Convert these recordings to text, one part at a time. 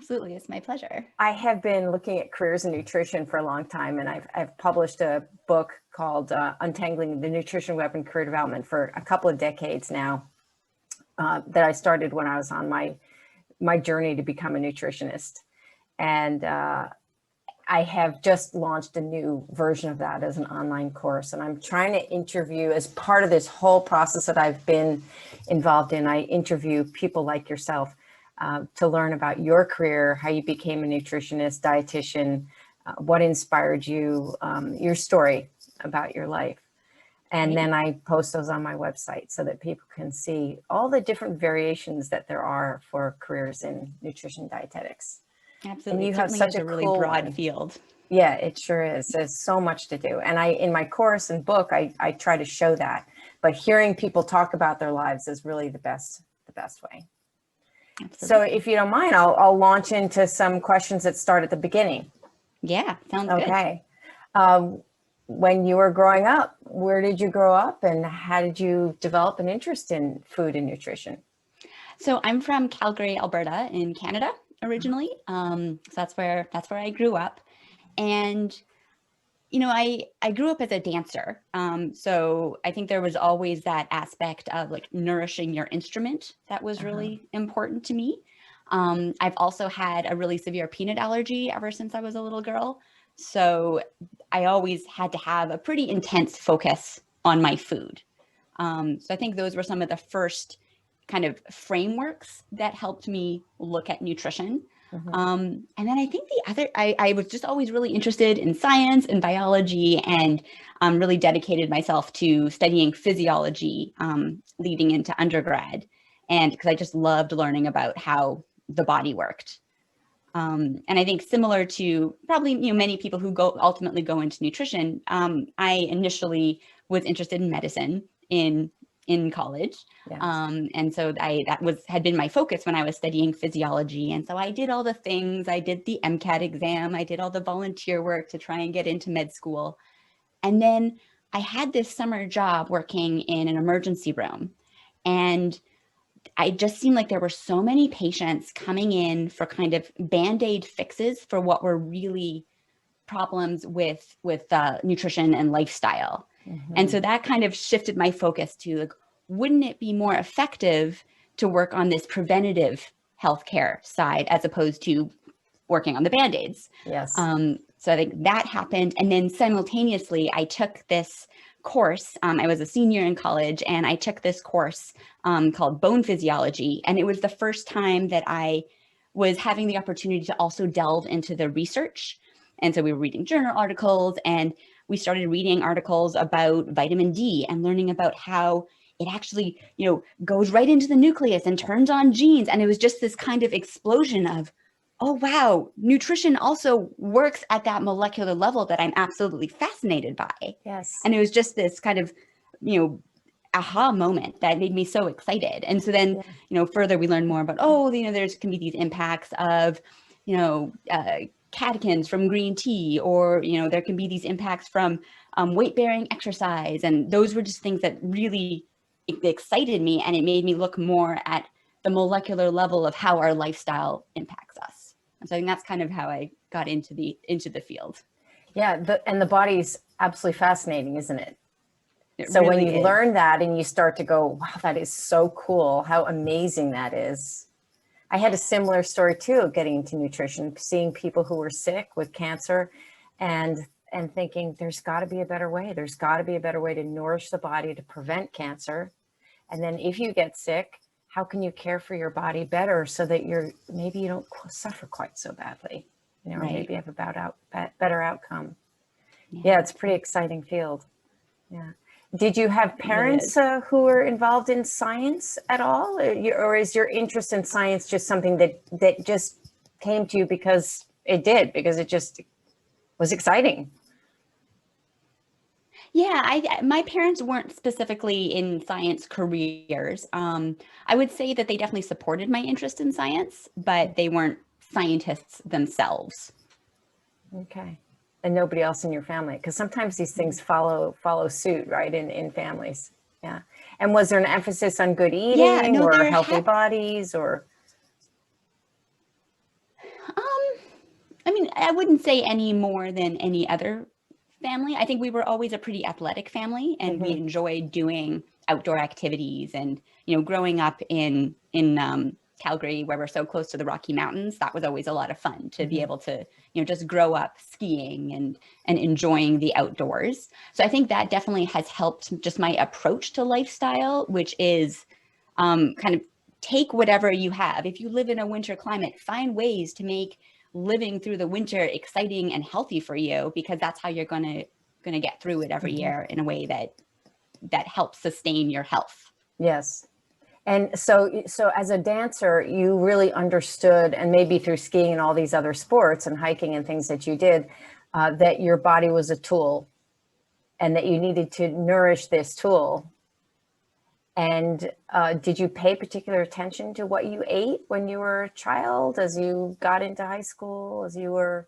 Absolutely. It's my pleasure. I have been looking at careers in nutrition for a long time, and I've published a book called Untangling the Nutrition Web and Career Development for a couple of decades now, that I started when I was on my journey to become a nutritionist. And I have just launched a new version of that as an online course. And I'm trying to interview, as part of this whole process that I've been involved in, I interview people like yourself to learn about your career, how you became a nutritionist, dietitian, what inspired you, your story about your life. And then I post those on my website so that people can see all the different variations that there are for careers in nutrition dietetics. Absolutely. And you It have certainly such is a really cool broad one. field. Yeah, it sure is. There's so much to do. And in my course and book, I try to show that. But hearing people talk about their lives is really the best way. Absolutely. So if you don't mind, I'll launch into some questions that start at the beginning. Yeah, sounds good. Okay. When you were growing up, where did you grow up and how did you develop an interest in food and nutrition? So I'm from Calgary, Alberta in Canada originally. So that's where I grew up. And, you know, I grew up as a dancer. So I think there was always that aspect of like nourishing your instrument that was really important to me. I've also had a really severe peanut allergy ever since I was a little girl. So I always had to have a pretty intense focus on my food. So I think those were some of the first kind of frameworks that helped me look at nutrition. And then I think the other, I was just always really interested in science and biology, and really dedicated myself to studying physiology leading into undergrad. And because I just loved learning about how the body worked. And I think similar to probably, you know, many people who ultimately go into nutrition, I initially was interested in medicine in college. Yes. And so that had been my focus when I was studying physiology. And so I did all the things. I did the MCAT exam. I did all the volunteer work to try and get into med school. And then I had this summer job working in an emergency room. And I just seemed like there were so many patients coming in for kind of Band-Aid fixes for what were really problems with nutrition and lifestyle. And so that kind of shifted my focus to like, wouldn't it be more effective to work on this preventative healthcare side as opposed to working on the Band-Aids? Yes. So I think that happened. And then simultaneously, I took this course. I was a senior in college, and I took this course called Bone Physiology. And it was the first time that I was having the opportunity to also delve into the research. And so we were reading journal articles, and we started reading articles about vitamin D and learning about how it actually, you know, goes right into the nucleus and turns on genes. And it was just this kind of explosion of, oh, wow, nutrition also works at that molecular level that I'm absolutely fascinated by. Yes. And it was just this kind of, you know, aha moment that made me so excited. And so then, you know, further we learned more about, oh, you know, there's can be these impacts of, you know, catechins from green tea, or, you know, there can be these impacts from weight-bearing exercise. And those were just things that really excited me, and it made me look more at the molecular level of how our lifestyle impacts us. And so I think that's kind of how I got into the field. Yeah, and the body's absolutely fascinating, isn't it? So really when you learn that and you start to go, wow, that is so cool, how amazing that is. I had a similar story too of getting into nutrition, seeing people who were sick with cancer and thinking there's got to be a better way. There's got to be a better way to nourish the body to prevent cancer. And then if you get sick, how can you care for your body better so that maybe you don't suffer quite so badly, you know, or maybe have a better outcome. Yeah, it's a pretty exciting field. Yeah. Did you have parents who were involved in science at all? Or is your interest in science just something that just came to you because it just was exciting? Yeah, my parents weren't specifically in science careers. I would say that they definitely supported my interest in science, but they weren't scientists themselves. Okay. And nobody else in your family? Because sometimes these things follow suit, right, in families. Yeah. And was there an emphasis on good eating or healthy bodies or? I mean, I wouldn't say any more than any other family. I think we were always a pretty athletic family, and we enjoyed doing outdoor activities. And growing up in Calgary, where we're so close to the Rocky Mountains, that was always a lot of fun to be able to just grow up skiing and enjoying the outdoors. So I think that definitely has helped just my approach to lifestyle, which is kind of take whatever you have. If you live in a winter climate, find ways to make living through the winter exciting and healthy for you, because that's how you're gonna get through it every year in a way that helps sustain your health. Yes. And so as a dancer, you really understood, and maybe through skiing and all these other sports and hiking and things that you did, that your body was a tool and that you needed to nourish this tool. And did you pay particular attention to what you ate when you were a child, as you got into high school, as you were,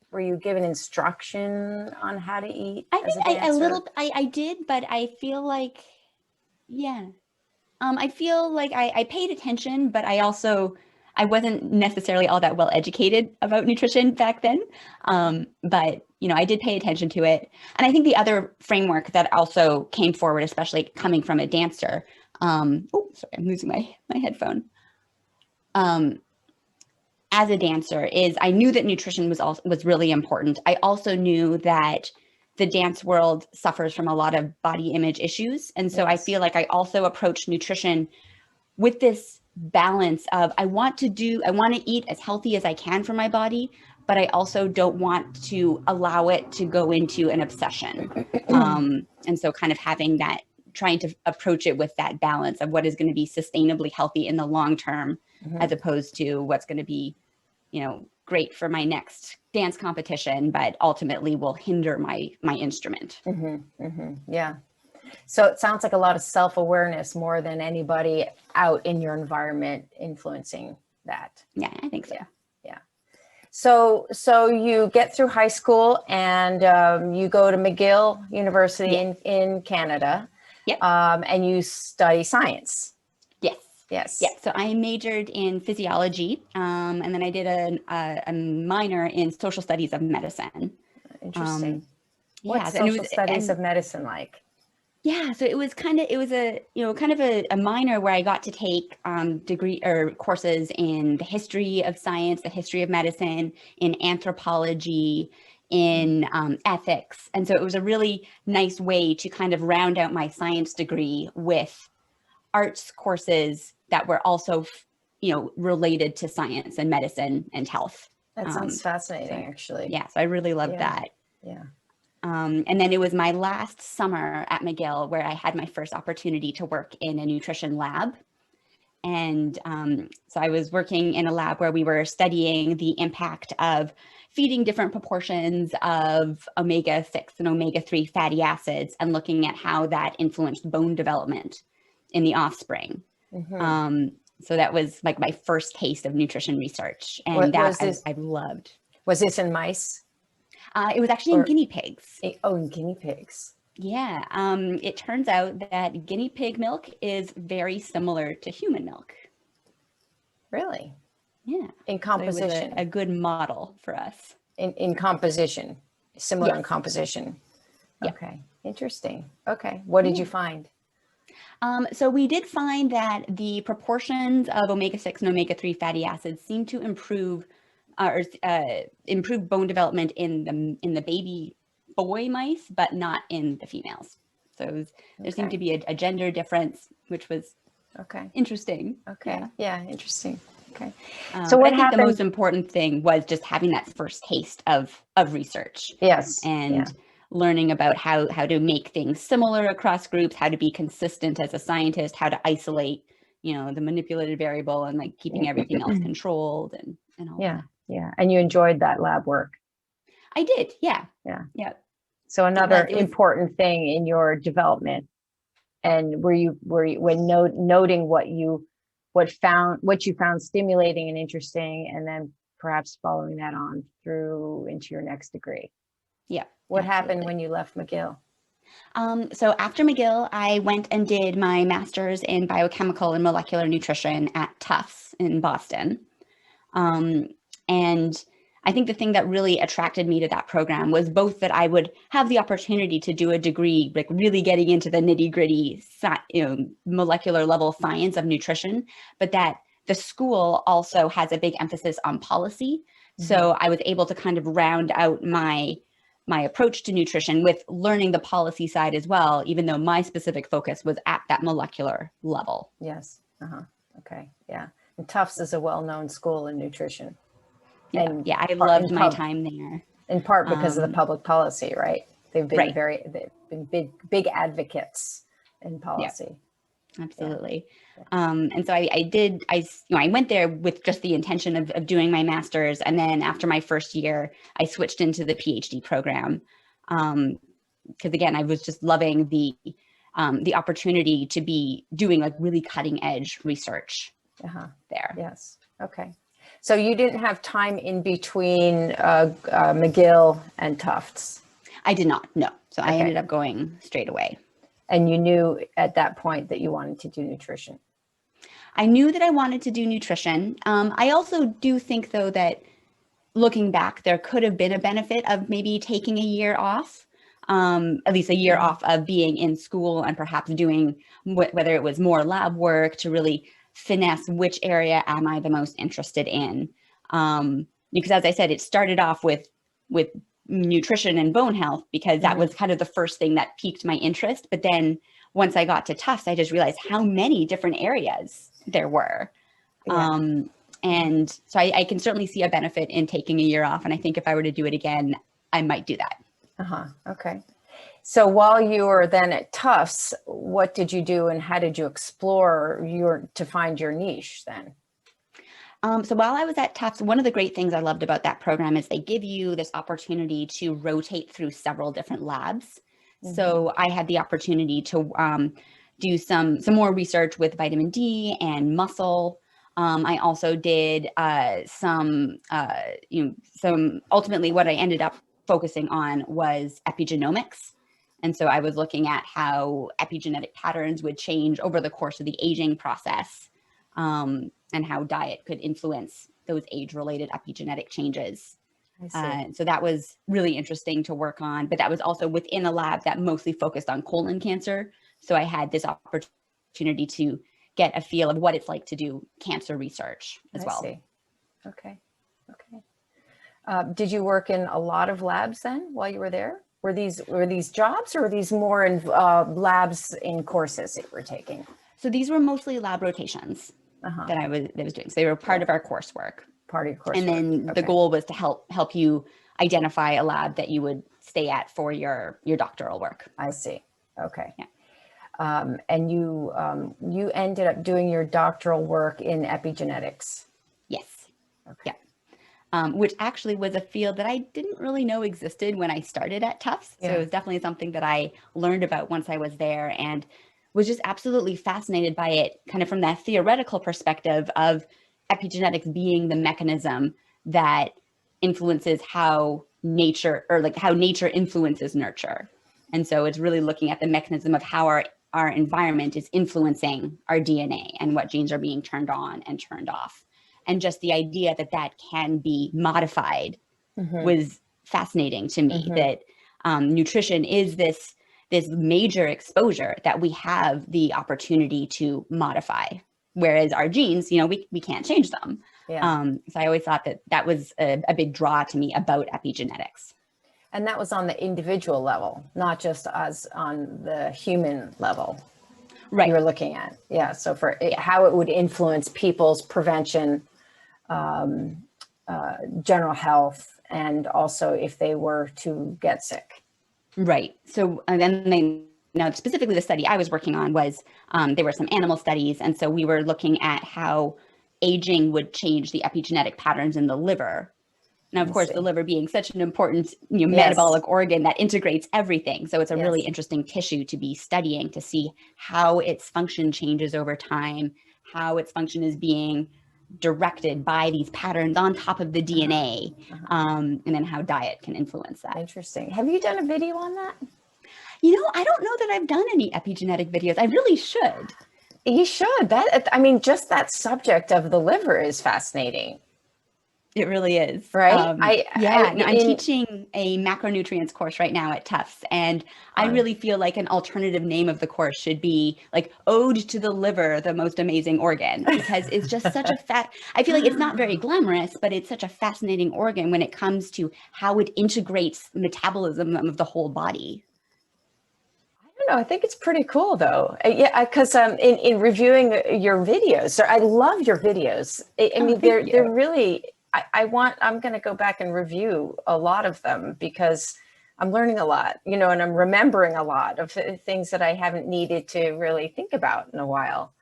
were you given instruction on how to eat? I think I did, but I feel like, yeah. I feel like I paid attention, but I wasn't necessarily all that well educated about nutrition back then. But I did pay attention to it. And I think the other framework that also came forward, especially coming from a dancer, oh, sorry, I'm losing my headphone. As a dancer, is I knew that nutrition was really important. I also knew that the dance world suffers from a lot of body image issues. And so I feel like I also approach nutrition with this balance of I want to eat as healthy as I can for my body, but I also don't want to allow it to go into an obsession. And so kind of having that, trying to approach it with that balance of what is going to be sustainably healthy in the long term, as opposed to what's going to be, great for my next dance competition, but ultimately will hinder my instrument. Yeah. So it sounds like a lot of self-awareness more than anybody out in your environment influencing that. Yeah, I think so. Yeah. So you get through high school and you go to McGill University in Canada. Yep. And you study science. Yes. Yeah. So I majored in physiology, and then I did a minor in social studies of medicine. Interesting. What's social studies of medicine like? Yeah, so it was a minor where I got to take degree or courses in the history of science, the history of medicine, in anthropology, in ethics. And so it was a really nice way to kind of round out my science degree with arts courses that were also, related to science and medicine and health. That sounds fascinating, actually. Yeah, so I really loved that. Yeah. And then it was my last summer at McGill where I had my first opportunity to work in a nutrition lab. And so I was working in a lab where we were studying the impact of feeding different proportions of omega-6 and omega-3 fatty acids and looking at how that influenced bone development in the offspring. So that was like my first taste of nutrition research. And I've loved. Was this in mice? It was actually in guinea pigs. In guinea pigs. Yeah. It turns out that guinea pig milk is very similar to human milk. Really? Yeah. In composition. So it was a good model for us. In composition. Similar in composition. Yeah. Okay. Interesting. Okay. What did you find? So we did find that the proportions of omega-6 and omega-3 fatty acids seem to improve bone development in the baby boy mice, but not in the females. So there seemed to be a gender difference, which was interesting. Okay. Yeah, interesting. Okay. So what happened? The most important thing was just having that first taste of research. Yes. And learning about how to make things similar across groups, how to be consistent as a scientist, how to isolate, the manipulated variable and like keeping everything else controlled and all that. Yeah. And you enjoyed that lab work? I did. Yeah. So another important thing in your development, and were you when noting what you found stimulating and interesting, and then perhaps following that on through into your next degree? Yeah. What happened when you left McGill? So after McGill, I went and did my master's in biochemical and molecular nutrition at Tufts in Boston. And I think the thing that really attracted me to that program was both that I would have the opportunity to do a degree, like really getting into the nitty gritty, molecular level science of nutrition, but that the school also has a big emphasis on policy. So I was able to kind of round out my approach to nutrition with learning the policy side as well, even though my specific focus was at that molecular level. Yes. Okay. Yeah. And Tufts is a well-known school in nutrition. And yeah, I loved my time there. In part because of the public policy, right? They've been big advocates in policy. Yeah, absolutely. Yeah. And so I went there with just the intention of doing my master's. And then after my first year, I switched into the PhD program. Because again, I was just loving the opportunity to be doing like really cutting edge research there. Yes. Okay. So you didn't have time in between McGill and Tufts? I did not, no. So I ended up going straight away. And you knew at that point that you wanted to do nutrition? I knew that I wanted to do nutrition. I also do think, though, that looking back, there could have been a benefit of maybe taking a year off, at least a year off of being in school and perhaps doing whether it was more lab work to really finesse which area am I the most interested in. Because as I said, it started off with nutrition and bone health because that was kind of the first thing that piqued my interest. But then once I got to Tufts, I just realized how many different areas there were. And so I can certainly see a benefit in taking a year off. And I think if I were to do it again, I might do that. Okay. So while you were then at Tufts, what did you do and how did you explore to find your niche then? So while I was at Tufts, one of the great things I loved about that program is they give you this opportunity to rotate through several different labs. So I had the opportunity to do some more research with vitamin D and muscle. I also did some ultimately what I ended up focusing on was epigenomics. And so I was looking at how epigenetic patterns would change over the course of the aging process, and how diet could influence those age-related epigenetic changes. So that was really interesting to work on, but that was also within a lab that mostly focused on colon cancer. So I had this opportunity to get a feel of what it's like to do cancer research as well. I see. Okay. Did you work in a lot of labs then while you were there? Were these jobs or were these more in labs in courses that you were taking? So these were mostly lab rotations that I was doing. So they were part of our coursework. And then the goal was to help you identify a lab that you would stay at for your doctoral work. I see. Okay. Yeah. And you ended up doing your doctoral work in epigenetics. Yes. Okay. Yeah. Which actually was a field that I didn't really know existed when I started at Tufts. So it was definitely something that I learned about once I was there and was just absolutely fascinated by it kind of from that theoretical perspective of epigenetics being the mechanism that influences how nature influences nurture. And so it's really looking at the mechanism of how our environment is influencing our DNA and what genes are being turned on and turned off. And just the idea that can be modified was fascinating to me, that nutrition is this major exposure that we have the opportunity to modify. Whereas our genes, we can't change them. So I always thought that was a big draw to me about epigenetics. And that was on the individual level, not just as on the human level. Right. You were looking at. Yeah. So how it would influence people's prevention, general health, and also if they were to get sick. Right. So now specifically the study I was working on was, there were some animal studies. And so we were looking at how aging would change the epigenetic patterns in the liver. Now, of course, the liver being such an important metabolic organ that integrates everything. So it's a really interesting tissue to be studying to see how its function changes over time, how its function is being directed by these patterns on top of the DNA, and then how diet can influence that. Interesting. Have you done a video on that? I don't know that I've done any epigenetic videos. I really should. You should. Just that subject of the liver is fascinating. It really is. right? Yeah, no, I'm In teaching a macronutrients course right now at Tufts, and I fun. really feel like an alternative name of the course should be like Ode to the Liver, the Most Amazing Organ, because it's just such a I feel like it's not very glamorous, but it's such a fascinating organ when it comes to how it integrates the metabolism of the whole body. I don't know. I think it's pretty cool though. Yeah, because in reviewing your videos, so I love your videos. I Oh, mean, thank you. they're really. I'm going to go back and review a lot of them because I'm learning a lot, you know, and I'm remembering a lot of things that I haven't needed to really think about in a while.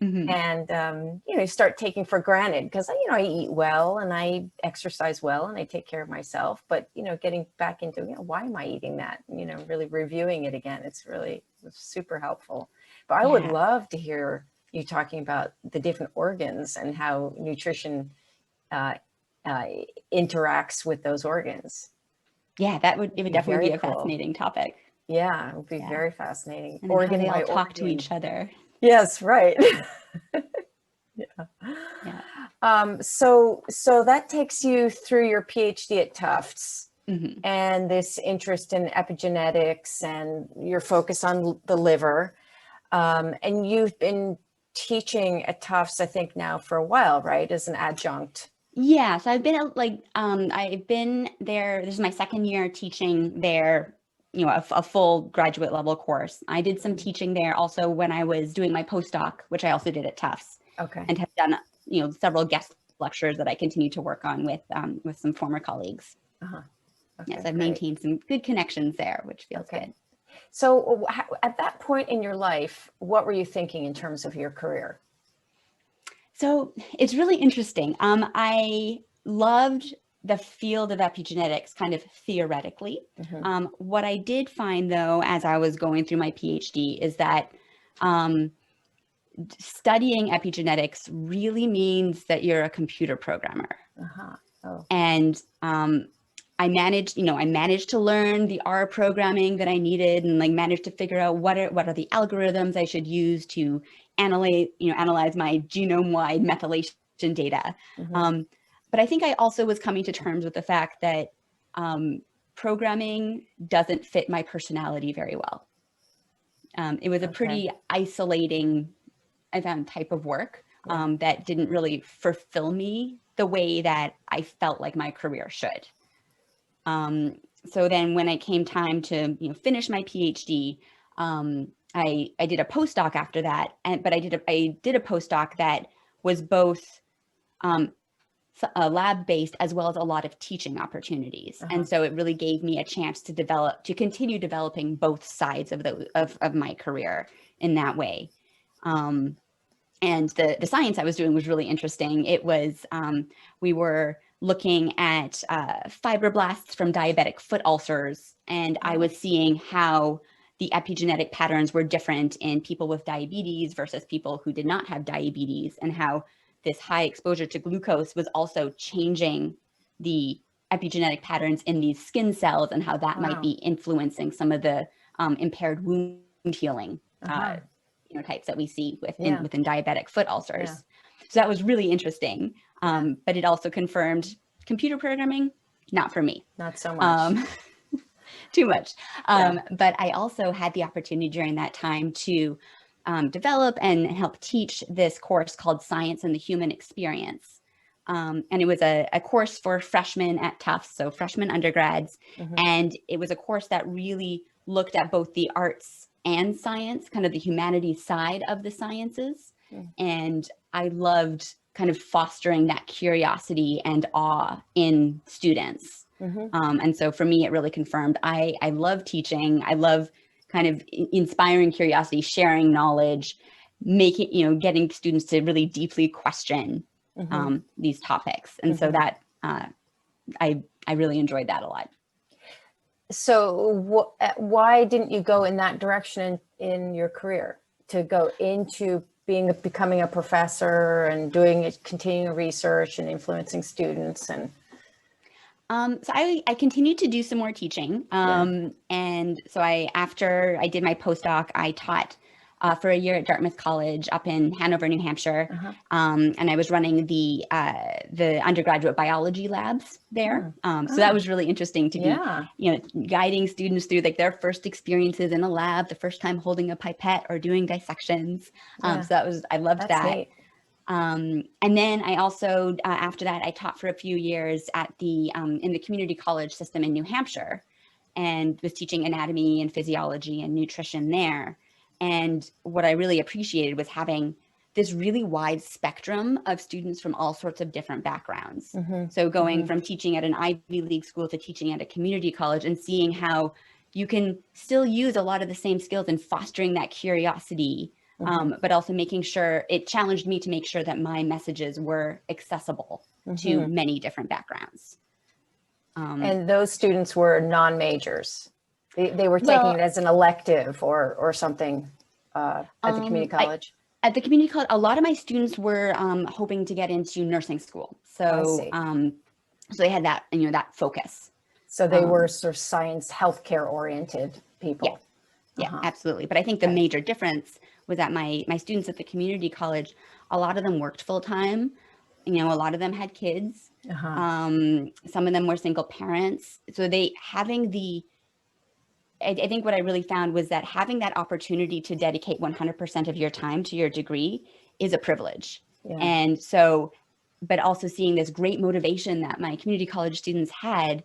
Mhm. And you know, you start taking for granted because you know I eat well and I exercise well and I take care of myself, but you know, getting back into, you know, why am I eating that, you know, really reviewing it again, it's super helpful. But I would Yeah. love to hear you talking about the different organs and how nutrition uh, uh, interacts with those organs. Yeah, it It'd would be definitely very be a cool. fascinating topic. Yeah, it would be Yeah. very fascinating, And then how organ they by all talk to organ. each other. Yes, right. Yeah. Yeah. So that takes you through your PhD at Tufts Hmm. and this interest in epigenetics and your focus on the liver. And you've been teaching at Tufts, I think now for a while, right? As an adjunct. Yeah, so I've been there. This is my second year teaching there, you know, a full graduate level course. I did some teaching there also when I was doing my postdoc, which I also did at Tufts, Okay. and have done, you know, several guest lectures that I continue to work on with some former colleagues. Uh-huh. Yes, Okay, I've great. maintained some good connections there, which feels Okay. good. So at that point in your life, what were you thinking in terms of your career? So it's really interesting. I loved the field of epigenetics kind of theoretically. Mm-hmm. What I did find, though, as I was going through my PhD, is that um, studying epigenetics really means that you're a computer programmer. Uh-huh. Oh. And I managed to learn the R programming that I needed, and like managed to figure out what are the algorithms I should use to analyze my genome-wide methylation data. Mm-hmm. Um, but I think I also was coming to terms with the fact that programming doesn't fit my personality very well. It was a Okay. pretty isolating, I found, type of work Yeah. that didn't really fulfill me the way that I felt like my career should. Um, so then when it came time to, you know, finish my PhD, I did a postdoc after that, but I did a postdoc that was both um, lab based as well as a lot of teaching opportunities, Uh-huh. and so it really gave me a chance to continue developing both sides of my career in that way. Um, and the science I was doing was really interesting. It was we were looking at fibroblasts from diabetic foot ulcers, and I Oh. was seeing how the epigenetic patterns were different in people with diabetes versus people who did not have diabetes, and how this high exposure to glucose was also changing the epigenetic patterns in these skin cells, and how that might Wow. be influencing some of the impaired wound healing Uh-huh. phenotypes that we see Yeah. within diabetic foot Yeah. ulcers. So that was really interesting. Yeah. But it also confirmed computer programming, not for me. Not so much. Um, too much. Yeah. But I also had the opportunity during that time to develop and help teach this course called Science and the Human Experience. And it was a course for freshmen at Tufts, so freshman undergrads. Mm-hmm. And it was a course that really looked at both the arts and science, kind of the humanities side of the sciences. And I loved kind of fostering that curiosity and awe in students. Mm-hmm. And so for me, it really confirmed I love teaching. I love kind of inspiring curiosity, sharing knowledge, getting students to really deeply question Mm-hmm. these topics. And so Mm-hmm. that I really enjoyed that a lot. So why didn't you go in that direction in your career to go into becoming a professor and continuing research and influencing students and So I continued to do some more teaching. yeah. And so after I did my postdoc, I taught for a year at Dartmouth College up in Hanover, New Hampshire. And I was running the undergraduate biology labs there. So that was really interesting to be, you know, guiding students through like their first experiences in a lab, the first time holding a pipette or doing dissections. So that was, I loved that. Neat. And then I also, after that, I taught for a few years at the, in the community college system in New Hampshire, and was teaching anatomy and physiology and nutrition there. And what I really appreciated was having this really wide spectrum of students from all sorts of different backgrounds. So going from teaching at an Ivy League school to teaching at a community college, and seeing how you can still use a lot of the same skills in fostering that curiosity, but also making sure, it challenged me to make sure that my messages were accessible to many different backgrounds. And those students were non-majors. They were taking it as an elective or something at the community college. At the community college, a lot of my students were hoping to get into nursing school. So, so they had that, you know, that focus. So they were sort of science, healthcare oriented people. Yeah, absolutely. But I think the major difference was that my students at the community college, a lot of them worked full time. You know, a lot of them had kids. Some of them were single parents. So I think what I really found was that having that opportunity to dedicate 100% of your time to your degree is a privilege. And so, but also seeing this great motivation that my community college students had,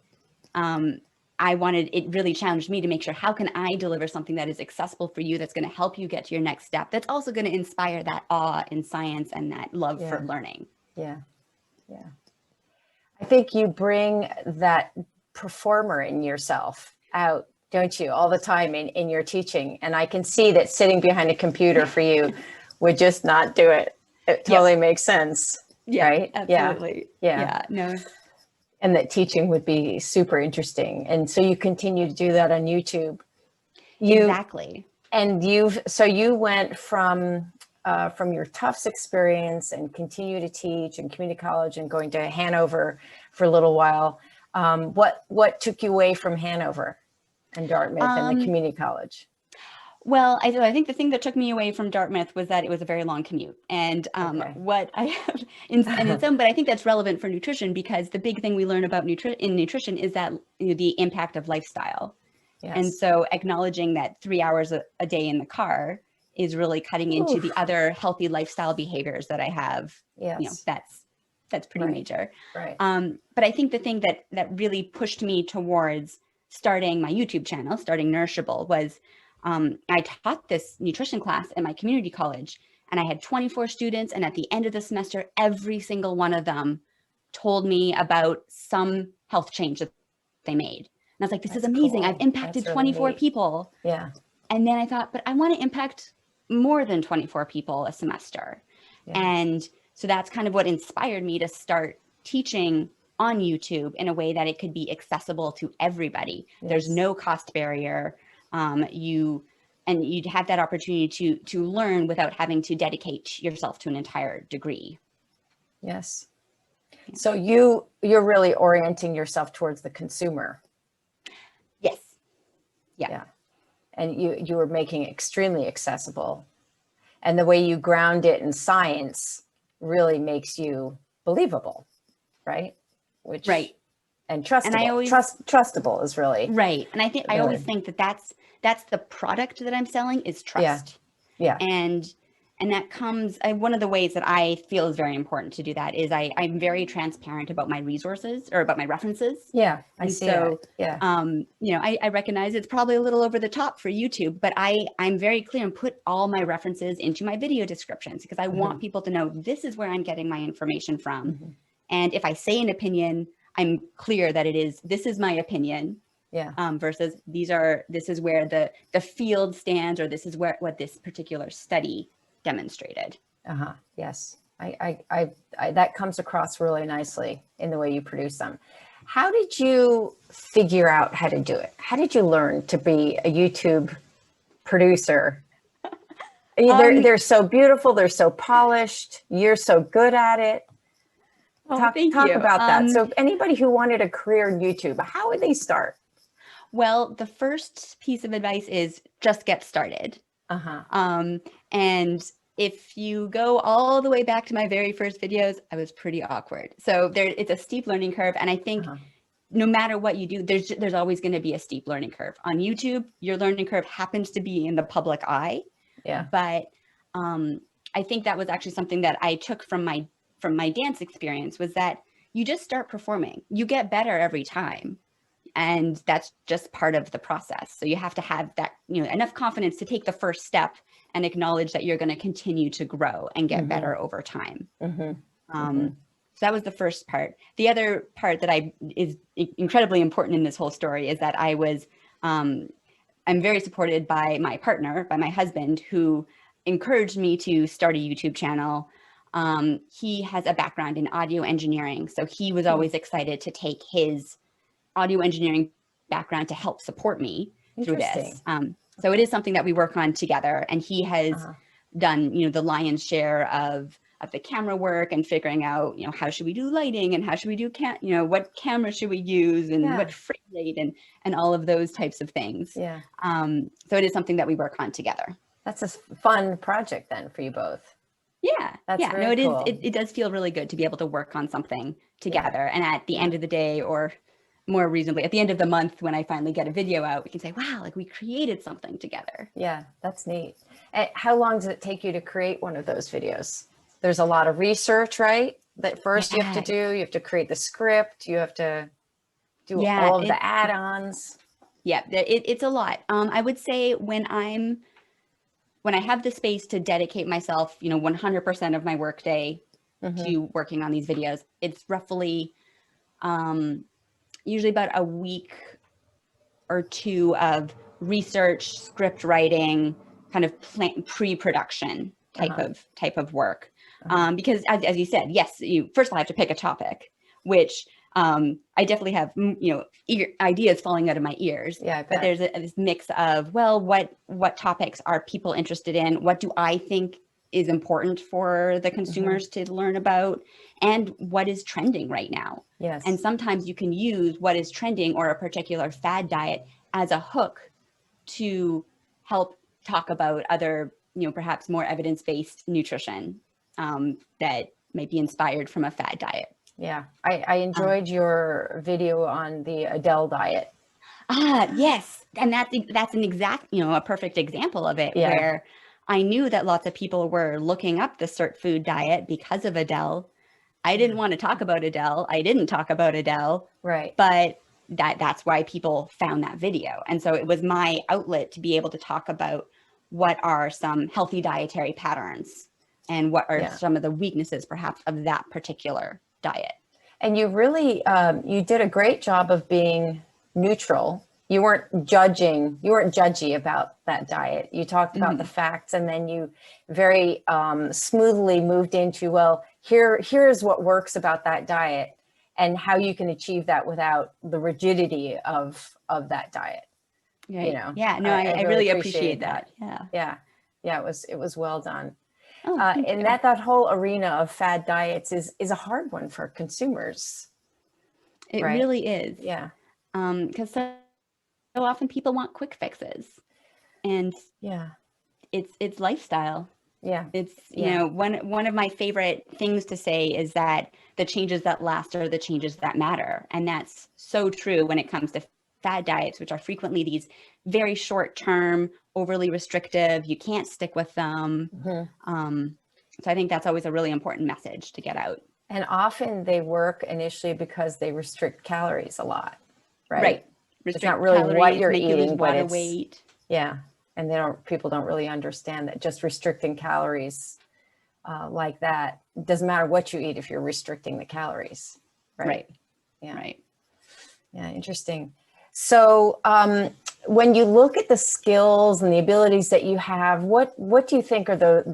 it really challenged me to make sure, how can I deliver something that is accessible for you, that's going to help you get to your next step, that's also going to inspire that awe in science and that love for learning. Yeah. I think you bring that performer in yourself out, don't you, all the time in your teaching. And I can see that sitting behind a computer for you would just not do it. It totally makes sense. Right? Absolutely. No. And that teaching would be super interesting. And so you continue to do that on YouTube. Exactly. And you went from your Tufts experience and continue to teach in community college and going to Hanover for a little while. What took you away from Hanover and Dartmouth and the community college? Well, I think the thing that took me away from Dartmouth was that it was a very long commute. And what I have but I think that's relevant for nutrition, because the big thing we learn about nutrition is that, you know, the impact of lifestyle. And so acknowledging that 3 hours a day in the car is really cutting into the other healthy lifestyle behaviors that I have. You know, that's pretty major. But I think the thing that really pushed me towards starting my YouTube channel, starting Nourishable, was I taught this nutrition class at my community college, and I had 24 students. And at the end of the semester, every single one of them told me about some health change that they made. And I was like, this is amazing. Cool. I've impacted 24 people. And then I thought, but I want to impact more than 24 people a semester. And so that's kind of what inspired me to start teaching on YouTube in a way that it could be accessible to everybody. There's no cost barrier. You'd have that opportunity to learn without having to dedicate yourself to an entire degree. So you're really orienting yourself towards the consumer. And you were making it extremely accessible. And the way you ground it in science really makes you believable, right? And trustable. And I always, trustable is really And I think I always think that that's the product that I'm selling, is trust. And that comes, one of the ways that I feel is very important to do that is I'm very transparent about my resources, or about my references. I see. So, you know, I recognize it's probably a little over the top for YouTube, but I'm very clear and put all my references into my video descriptions, because I want people to know this is where I'm getting my information from. And if I say an opinion, I'm clear that this is my opinion. Versus this is where the field stands, or this is what this particular study demonstrated. Yes, I that comes across really nicely in the way you produce them. How did you figure out how to do it? How did you learn to be a YouTube producer? They're so beautiful. They're so polished. You're so good at it. Talk about that. So anybody who wanted a career in YouTube, how would they start? Well, the first piece of advice is just get started. Uh-huh. And if you go all the way back to my very first videos, I was pretty awkward. So it's a steep learning curve. And I think Uh-huh. no matter what you do, there's always going to be a steep learning curve. On YouTube, your learning curve happens to be in the public eye. Yeah. But I think that was actually something that I took from my dance experience, was that you just start performing. You get better every time. And that's just part of the process. So you have to have that, enough confidence to take the first step and acknowledge that you're going to continue to grow and get better over time. So that was the first part. The other part that is incredibly important in this whole story is that I'm very supported by my partner, by my husband, who encouraged me to start a YouTube channel. He has a background in audio engineering, so he was always excited to take his audio engineering background to help support me through this. So it is something that we work on together, and he has done, the lion's share of the camera work and figuring out, how should we do lighting and how should we do, what camera should we use and what frame rate and all of those types of things. Yeah. So it is something that we work on together. That's a fun project then for you both. Yeah. That's yeah. very No, it cool. is. It does feel really good to be able to work on something together. And at the end of the day, or more reasonably, at the end of the month, when I finally get a video out, we can say, wow, like we created something together. Yeah, that's neat. And how long does it take you to create one of those videos? There's a lot of research, right? That first you have to do, you have to create the script, you have to do all of the add-ons. Yeah, it's a lot. I would say when I have the space to dedicate myself, 100% of my workday to working on these videos, it's roughly usually about a week or two of research, script writing, kind of pre-production type of work. Because as you said, yes, you first of all have to pick a topic, which I definitely have, ideas falling out of my ears. Yeah, but there's this mix of, well, what topics are people interested in? What do I think is important for the consumers to learn about, and what is trending right now? Yes. And sometimes you can use what is trending or a particular fad diet as a hook to help talk about other, perhaps more evidence-based nutrition that might be inspired from a fad diet. Yeah, I enjoyed your video on the Adele diet. Yes, and that's an exact, a perfect example of it, where I knew that lots of people were looking up the Cert Food diet because of Adele. I didn't want to talk about Adele. I didn't talk about Adele. Right. But that's why people found that video. And so it was my outlet to be able to talk about what are some healthy dietary patterns and what are some of the weaknesses perhaps of that particular diet. And you really, you did a great job of being neutral. You weren't judgy about that diet. You talked about the facts, and then you very smoothly moved into, well, here's what works about that diet and how you can achieve that without the rigidity of that diet. Right. Yeah, no, I really appreciate that. Yeah. It was well done. Oh, and that whole arena of fad diets is a hard one for consumers. It really is. Yeah. Because so often people want quick fixes, and it's lifestyle. Yeah. It's, one of my favorite things to say is that the changes that last are the changes that matter. And that's so true when it comes to fad diets, which are frequently these very short-term, overly restrictive. You can't stick with them. So I think that's always a really important message to get out. And often they work initially because they restrict calories a lot, right? It's not really calories, what you're eating, but it's weight. Yeah. And people don't really understand that just restricting calories like that, doesn't matter what you eat if you're restricting the calories. Right. Yeah. Right. Yeah. Interesting. So when you look at the skills and the abilities that you have, what do you think are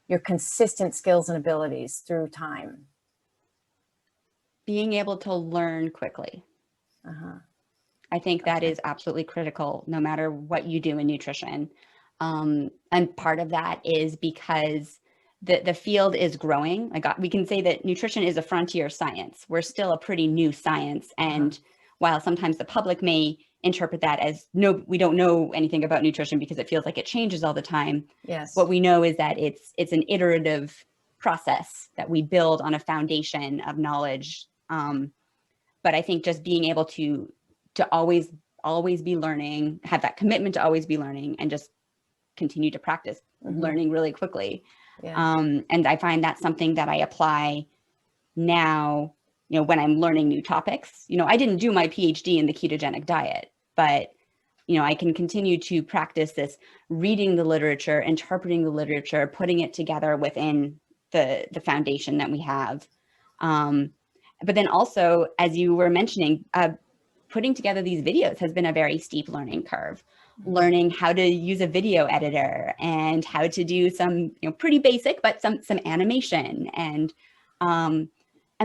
your consistent skills and abilities through time? Being able to learn quickly. I think that is absolutely critical, no matter what you do in nutrition. And part of that is because the field is growing. We can say that nutrition is a frontier science. We're still a pretty new science. And while sometimes the public may interpret that as, no, we don't know anything about nutrition because it feels like it changes all the time. Yes. What we know is that it's an iterative process that we build on a foundation of knowledge. But I think just being able to always be learning, have that commitment to always be learning, and just continue to practice learning really quickly. Yeah. And I find that's something that I apply now, when I'm learning new topics. I didn't do my PhD in the ketogenic diet, but I can continue to practice this, reading the literature, interpreting the literature, putting it together within the foundation that we have. But then also, as you were mentioning, putting together these videos has been a very steep learning curve. Learning how to use a video editor and how to do some, pretty basic, but some animation, and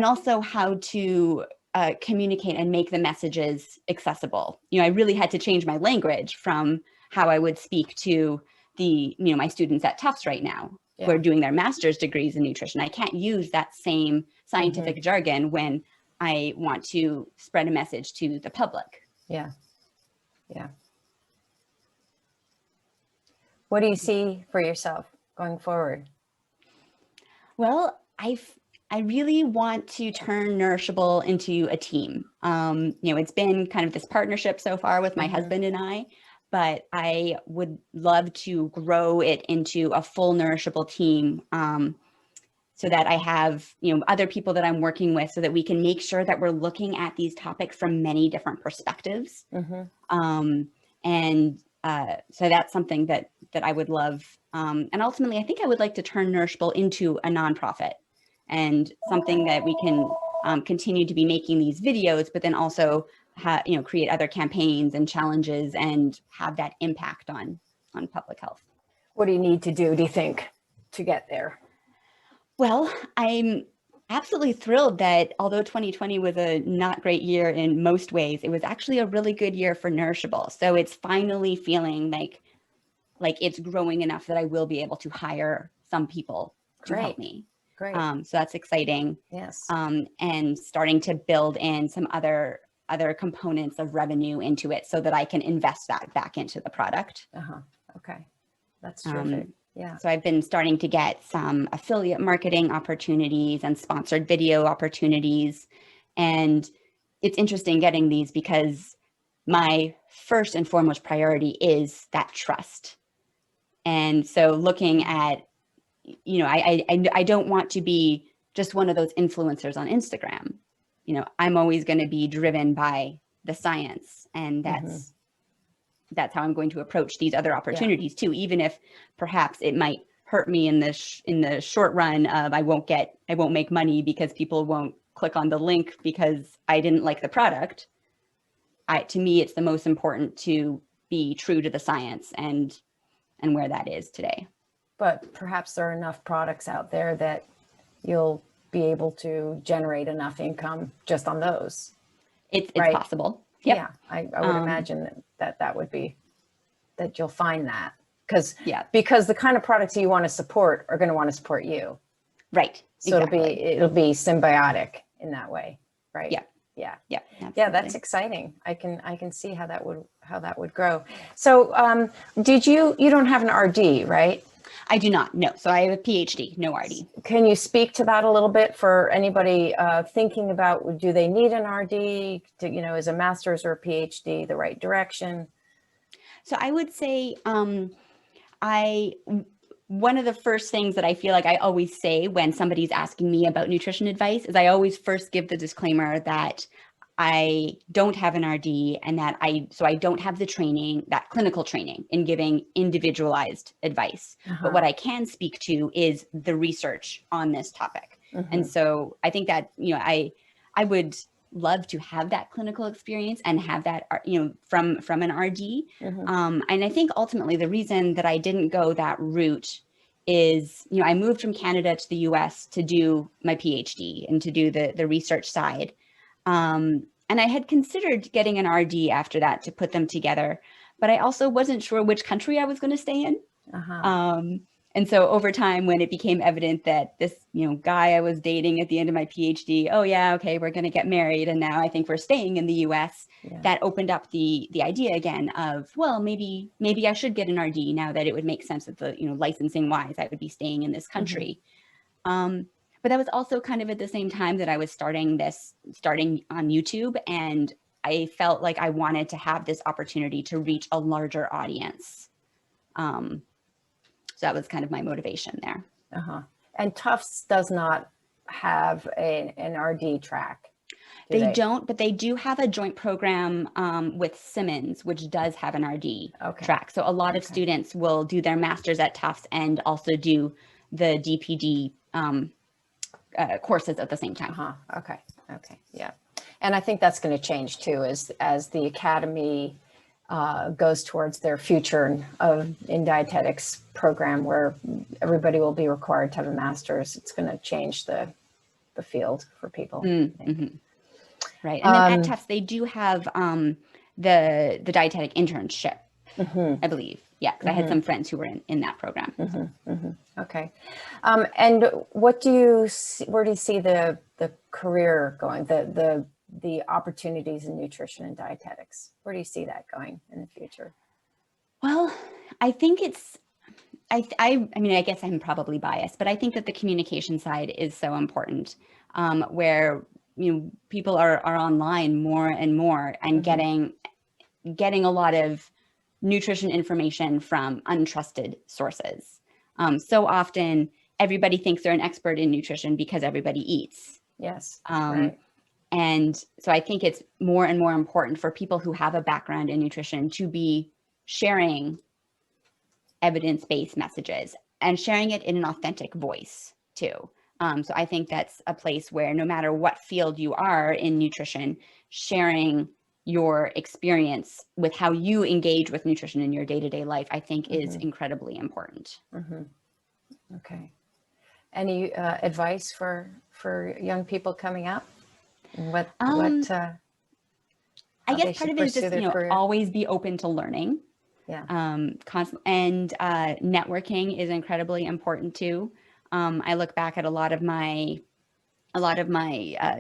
also how to communicate and make the messages accessible. I really had to change my language from how I would speak to my students at Tufts right now, who are doing their master's degrees in nutrition. I can't use that same scientific jargon when I want to spread a message to the public. Yeah. Yeah. What do you see for yourself going forward? Well, I really want to turn Nourishable into a team. It's been kind of this partnership so far with my husband and I, but I would love to grow it into a full Nourishable team, so that I have, other people that I'm working with, so that we can make sure that we're looking at these topics from many different perspectives. So that's something that I would love. And ultimately, I think I would like to turn Nourishable into a nonprofit, and something that we can continue to be making these videos, but then also create other campaigns and challenges and have that impact on public health. What do you need to do you think, to get there? Well, I'm absolutely thrilled that although 2020 was a not great year in most ways, it was actually a really good year for Nourishable. So it's finally feeling like it's growing enough that I will be able to hire some people to help me. Great. So that's exciting. Yes. And starting to build in some other components of revenue into it, so that I can invest that back into the product. Okay. That's terrific. Yeah. So I've been starting to get some affiliate marketing opportunities and sponsored video opportunities. And it's interesting getting these, because my first and foremost priority is that trust. And so looking at, I don't want to be just one of those influencers on Instagram. I'm always going to be driven by the science, and that's how I'm going to approach these other opportunities too, even if perhaps it might hurt me in the short run of I won't make money because people won't click on the link because I didn't like the product. To me, it's the most important to be true to the science and where that is today. But perhaps there are enough products out there that you'll be able to generate enough income just on those. It's right? possible. Yep. Yeah, I would imagine that would be, that you'll find that, because the kind of products you want to support are going to want to support you. Right. So exactly. it'll be symbiotic in that way. Right. Yeah. Yeah. Yeah. Yeah. That's exciting. I can see how that would grow. So you don't have an RD, right? I do not. No. So I have a PhD, no RD. Can you speak to that a little bit for anybody thinking about, do they need an RD to, is a master's or a PhD the right direction? So I would say, one of the first things that I feel like I always say when somebody's asking me about nutrition advice is I always first give the disclaimer that I don't have an RD, and that I don't have the training, that clinical training in giving individualized advice. But what I can speak to is the research on this topic. And so I think that, I would love to have that clinical experience and have that, from an RD. And I think ultimately the reason that I didn't go that route is, I moved from Canada to the US to do my PhD and to do the research side. And I had considered getting an RD after that to put them together, but I also wasn't sure which country I was going to stay in. And so over time, when it became evident that this, guy I was dating at the end of my PhD, oh yeah, okay, we're going to get married, and now I think we're staying in the U.S. Yeah. That opened up the idea again of, well, maybe I should get an RD now that it would make sense that the licensing wise I would be staying in this country. But that was also kind of at the same time that I was starting on YouTube, and I felt like I wanted to have this opportunity to reach a larger audience. So that was kind of my motivation there. And Tufts does not have an RD track. They don't, but they do have a joint program with Simmons, which does have an RD track. So a lot of students will do their master's at Tufts and also do the DPD courses at the same time. Okay. Yeah. And I think that's going to change too, as the academy goes towards their future in dietetics program, where everybody will be required to have a master's. It's going to change the field for people. Right. And then at Tufts, they do have the dietetic internship, I believe. Yeah, because I had some friends who were in that program. Okay. And what do you see, where do you see the career going, the opportunities in nutrition and dietetics? Where do you see that going in the future? Well, I think I mean, I guess I'm probably biased, but I think that the communication side is so important, where, people are online more and more and getting a lot of nutrition information from untrusted sources. So often everybody thinks they're an expert in nutrition because everybody eats. Yes. Right. And so I think it's more and more important for people who have a background in nutrition to be sharing evidence-based messages and sharing it in an authentic voice too. So I think that's a place where no matter what field you are in nutrition, sharing your experience with how you engage with nutrition in your day-to-day life, I think is incredibly important. Okay. Any advice for young people coming up? I guess part of it is just, always be open to learning. Yeah. And networking is incredibly important too. I look back at a lot of my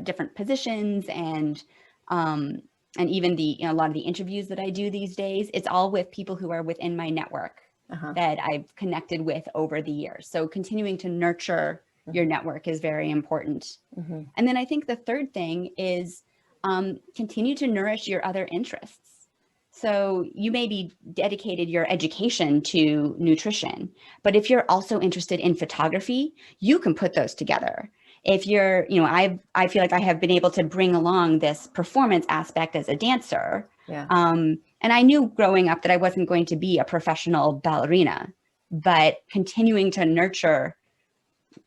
different positions and even a lot of the interviews that I do these days, it's all with people who are within my network that I've connected with over the years. So continuing to nurture your network is very important. And then I think the third thing is continue to nourish your other interests. So you may be dedicated your education to nutrition, but if you're also interested in photography, you can put those together. If you're, I feel like I have been able to bring along this performance aspect as a dancer. Yeah. And I knew growing up that I wasn't going to be a professional ballerina, but continuing to nurture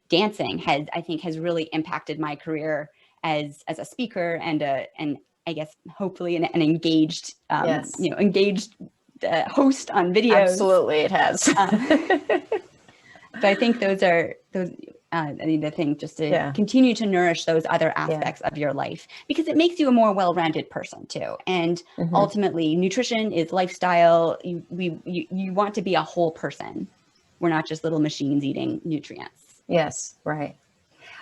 dancing has really impacted my career as a speaker and I guess hopefully an engaged, engaged host on videos. Absolutely, it has. So I think the thing, just to continue to nourish those other aspects of your life, because it makes you a more well-rounded person too. And ultimately, nutrition is lifestyle. You want to be a whole person. We're not just little machines eating nutrients. Yes, right.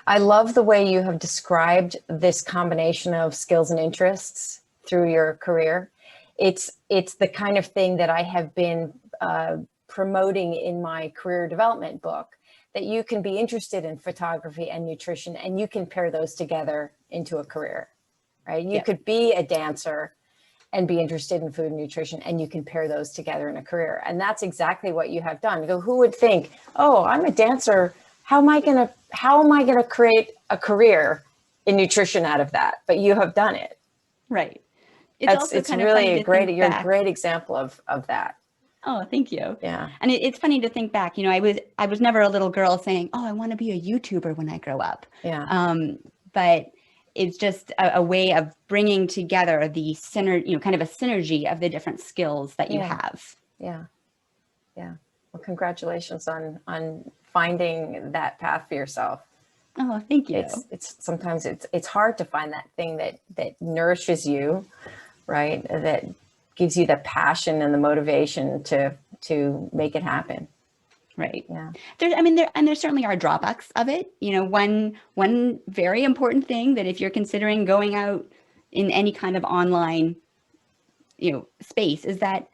I love the way you have described this combination of skills and interests through your career. It's the kind of thing that I have been promoting in my career development book, that you can be interested in photography and nutrition and you can pair those together into a career, right? You could be a dancer and be interested in food and nutrition, and you can pair those together in a career. And that's exactly what you have done. Who would think, oh, I'm a dancer, how am I going to create a career in nutrition out of that? But you have done it. Right. It's really you're a great example of that. Oh, thank you. Yeah. And it's funny to think back, I was never a little girl saying, oh, I want to be a YouTuber when I grow up. Yeah. But it's just a way of bringing together the kind of a synergy of the different skills that you have. Yeah. Yeah. Well, congratulations on finding that path for yourself. Oh, thank you. It's sometimes it's hard to find that thing that nourishes you, right? That gives you the passion and the motivation to make it happen. Right. Yeah. There certainly are drawbacks of it. You know, one very important thing that if you're considering going out in any kind of online, you know, space is that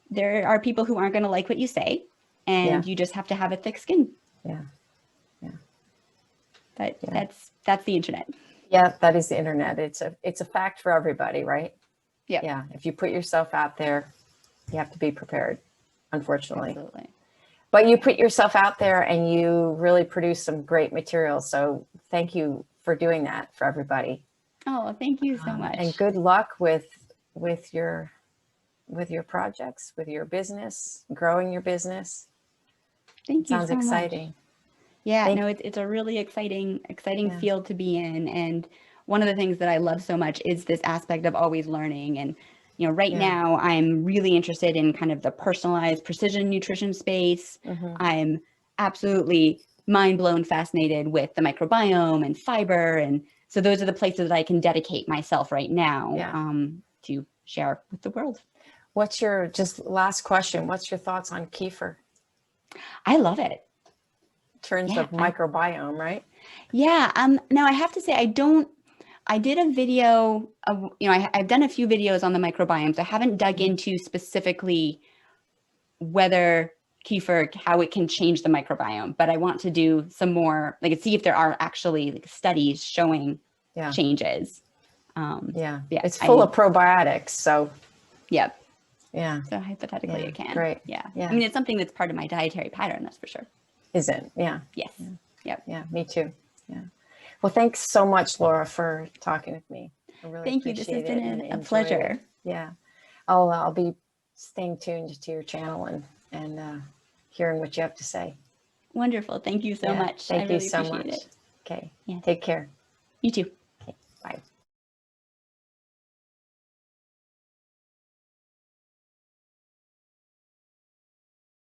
there are people who aren't going to like what you say, and Yeah. you just have to have a thick skin. Yeah. Yeah. But Yeah. that's the internet. Yeah, that is the internet. It's a fact for everybody, right? Yeah. Yeah. If you put yourself out there, you have to be prepared, unfortunately. Absolutely. But you put yourself out there and you really produce some great material. So thank you for doing that for everybody. Oh, thank you so much. And good luck with your projects, with your business, growing your business. Thank you Sounds so exciting. much. Yeah, no, it's a really exciting Yeah. field to be in. And one of the things that I love so much is this aspect of always learning. And, you know, right Yeah. now I'm really interested in kind of the personalized precision nutrition space. Mhm. I'm absolutely mind blown, fascinated with the microbiome and fiber. And so those are the places that I can dedicate myself right now Yeah. to share with the world. What's your, just last question, what's your thoughts on kefir? I love it. In terms of microbiome, right? Yeah. Now I have to say, I did a video of, you know, I've done a few videos on the microbiome. So I haven't dug into specifically whether kefir, how it can change the microbiome, but I want to do some more, like see if there are actually like studies showing changes. Yeah. It's full of probiotics. So yep. Yeah. So hypothetically it can. Great. Yeah. Yeah. I mean, it's something that's part of my dietary pattern, that's for sure. Is it? Yeah. Yes. Yeah. Yep. Yeah, me too. Yeah. Well, thanks so much, Laura, for talking with me. I really Thank you. This has appreciate been it a pleasure. it. Yeah. I'll be staying tuned to your channel and hearing what you have to say. Wonderful. Thank you so much. Thank I really you so appreciate much. it. Okay. Yeah. Take care. You too.